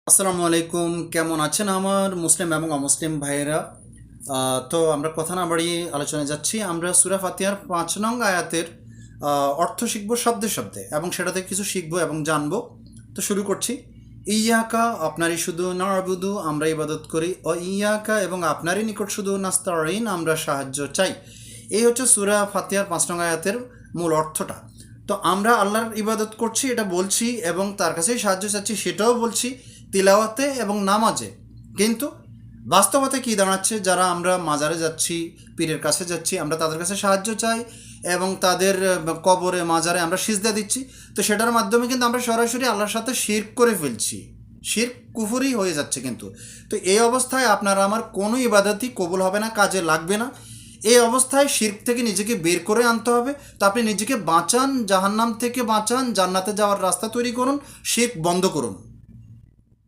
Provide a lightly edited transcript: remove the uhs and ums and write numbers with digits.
আসসালামু আলাইকুম, কেমন আছেন আমার মুসলিম এবং অমুসলিম ভাইয়েরা? তো আমরা কথা না বাড়িয়ে আলোচনায় যাচ্ছি। আমরা সূরা ফাতিহার ৫ নং আয়াতের অর্থ শিখব শব্দে শব্দে, এবং সেটা থেকে কিছু শিখব এবং জানব। তো শুরু করছি। ইয়াকা, আপনারই শুধু, না'বুদু, আমরা ইবাদত করি, ও ইয়াকা, এবং আপনারই নিকট শুধু, নাস্তাঈন, আমরা সাহায্য চাই। এই হচ্ছে সূরা ফাতিহার ৫ নং আয়াতের মূল অর্থটা। তো আমরা আল্লাহর ইবাদত করছি এটা বলছি, এবং তার কাছেই সাহায্য চাচ্ছি সেটাও বলছি তিলাওয়াতে এবং নামাজে। কিন্তু বাস্তবতা কী দাঁড়াচ্ছে? যারা আমরা মাজারে যাচ্ছি, পীরের কাছে যাচ্ছি, আমরা তাদের কাছে সাহায্য চাই এবং তাদের কবরে মাজারে আমরা সিজদা দিচ্ছি। তো সেটার মাধ্যমে কিন্তু আমরা সরাসরি আল্লাহর সাথে শিরক করে ফেলছি। শিরক কুফরি হয়ে যাচ্ছে কিন্তু। তো এই অবস্থায় আপনারা আমার কোনো ইবাদতই কবুল হবে না, কাজে লাগবে না। এই অবস্থায় শিরক থেকে নিজেকে বের করে আনতে হবে। তো আপনি নিজেকে বাঁচান, জাহান্নাম থেকে বাঁচান, জান্নাতে যাওয়ার রাস্তা তৈরি করুন, শিরক বন্ধ করুন।